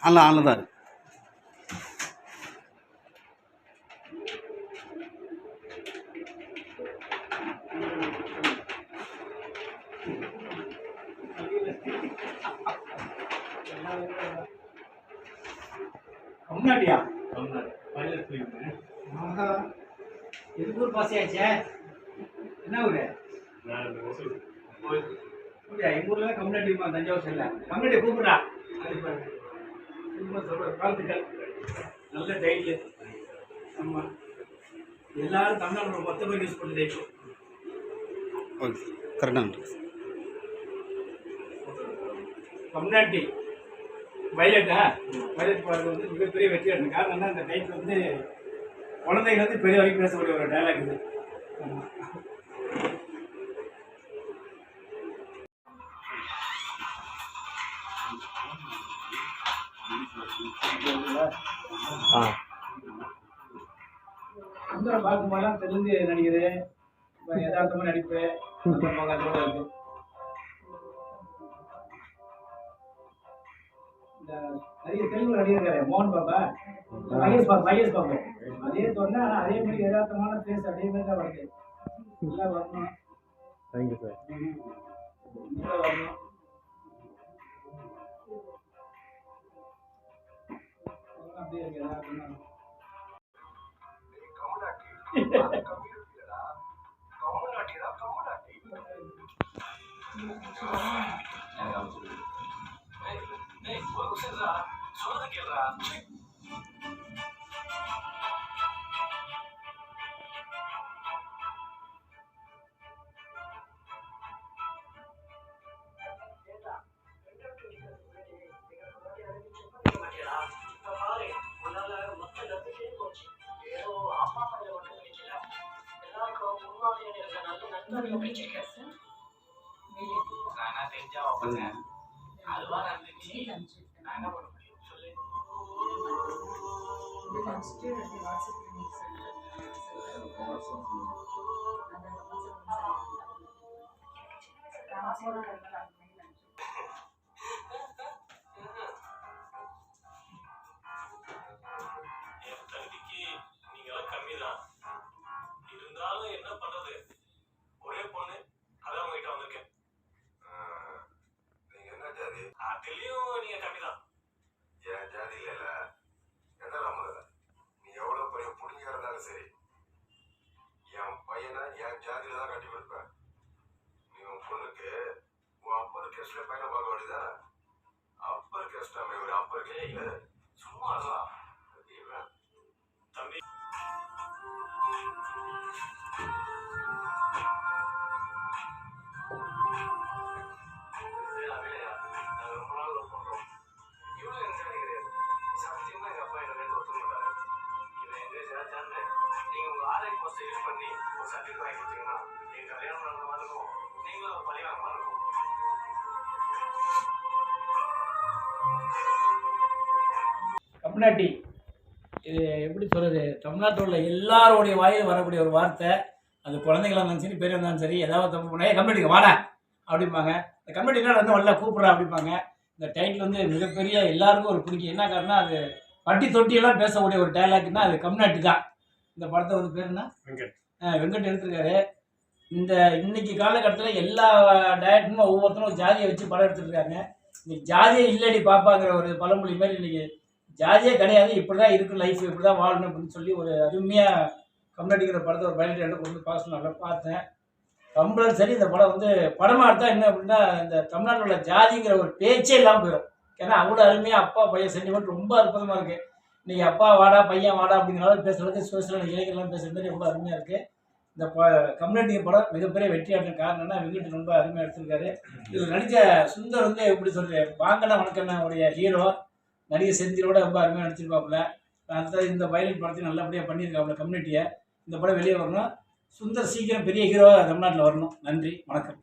ஆன்ல தான் இருக்கு. கம்நாட்டியா? ஆஹா, எதுக்கு ஊர் பாசி ஆச்சே? என்ன ஊரு? அப்படியா? எங்கள் ஊர்ல தான் கம்நாட்டிமா, தஞ்சாவூர் சைடில். கம்நாட்டி கூப்பிட்றா. வாழ்த்துக்கள். நல்ல டைட்டில். ஆமாம், எல்லாரும் தமிழ்நாடு மொத்த பேர் யூஸ் பண்ணி டைட்டில். ஓகே, கரெக்டாக. கம்நாட்டி வயலட்டா? வயலட் பாட்டு வந்து மிகப்பெரிய வெற்றி அடைந்த காரணம் என்ன? அந்த டைட்டில் வந்து குழந்தைங்க வந்து பெரிய வரைக்கும் பேசக்கூடிய ஒரு டைலாக் இது. சுந்தரம் பார்க்கும்போதெல்லாம் தெலுங்கு நடிகர், யதார்த்தமாக நடிப்பு அதோட இருக்கு. நிறைய தெலுங்கு நடிகர் மோகன் பாபா, மகேஷ் பாபு அதே சொன்னா, ஆனால் அதே மாதிரி யதார்த்தமான பேஸ் அதே மாதிரி தான் வருது. நல்லா வரணும். Thank you sir. நல்லா வரணும். அப்படியே இருக்கு யதார்த்தமாக. கம்நாட்டி இது எப்படி சொல்கிறது? தமிழ்நாட்டில் உள்ள எல்லாருடைய வாயில் வரக்கூடிய ஒரு வார்த்தை. அது குழந்தைங்களாக இருந்தாலும் சரி, பேர் இருந்தாலும் சரி, ஏதாவது தப்பு பண்ணா கம்நாட்டிக்கு வாடா அப்படிம்பாங்க. இந்த கம்நாட்டினா வந்து நல்லா கூப்பிட்றா அப்படிம்பாங்க. இந்த டைட்டில் வந்து மிகப்பெரிய எல்லாருக்கும் ஒரு பிடிக்கும். என்ன காரணம்? அது பட்டி தொட்டியெல்லாம் பேசக்கூடிய ஒரு டைலாக்னா அது கம்நாட்டி தான். இந்த படத்தை வந்து பேர் என்ன? வெங்கட் எடுத்திருக்காரு. இந்த இன்னைக்கு காலகட்டத்தில் எல்லா டேரக்டரும் ஒவ்வொருத்தரும் ஜாதியை வச்சு படம் எடுத்துருக்காங்க. இன்னைக்கு ஜாதியே இல்லடி பாப்பாங்கிற ஒரு பழமொழி மாதிரி இன்னைக்கு ஜாதியே கிடையாது, இப்படி தான் இருக்குது லைஃப், இப்படி தான் வாழணும் அப்படின்னு சொல்லி ஒரு அருமையாக கம்நாட்டிங்கிற படத்தை ஒரு பைலட் எடுத்து கொண்டு பார்த்து நல்லா பார்த்தேன். கம்பல்சரி இந்த படம் வந்து படமாக எடுத்தால் என்ன அப்படின்னா, இந்த தமிழ்நாட்டில் உள்ள ஜாதிங்கிற ஒரு பேச்சே இல்லாமல் போயிடும். ஏன்னா அவ்வளோ அருமையாக அப்பா பையன் சென்டிமெண்ட் ரொம்ப அற்புதமாக இருக்குது. இன்றைக்கி அப்பா வாடா பையன் வாடா அப்படிங்கிறனால பேசுகிறது, சோசியலான இளைஞர்கள்லாம் பேசுகிற மாதிரி ரொம்ப அருமையாக இருக்குது. இந்த கம்நாட்டி படம் மிகப்பெரிய வெற்றி ஆகிற காரணம்னா வெங்கட் ரொம்ப அருமையாக எடுத்திருக்காரு. இதில் நடித்த சுந்தர் வந்து எப்படி சொல்கிறது, வாங்கண்ணா வணக்கண்ணா உடைய ஹீரோ நடிகர் செந்திலோட ரொம்ப அருமையாக நடிச்சிருப்பாப்புல. அடுத்தது இந்த வயலின் படத்தையும் நல்லபடியாக பண்ணியிருக்காப்புல கம்யூனிட்டியை. இந்த படம் வெளியே வரணும். சுந்தர் சீக்கிரம் பெரிய ஹீரோவாக தமிழ்நாட்டில் வரணும். நன்றி, வணக்கம்.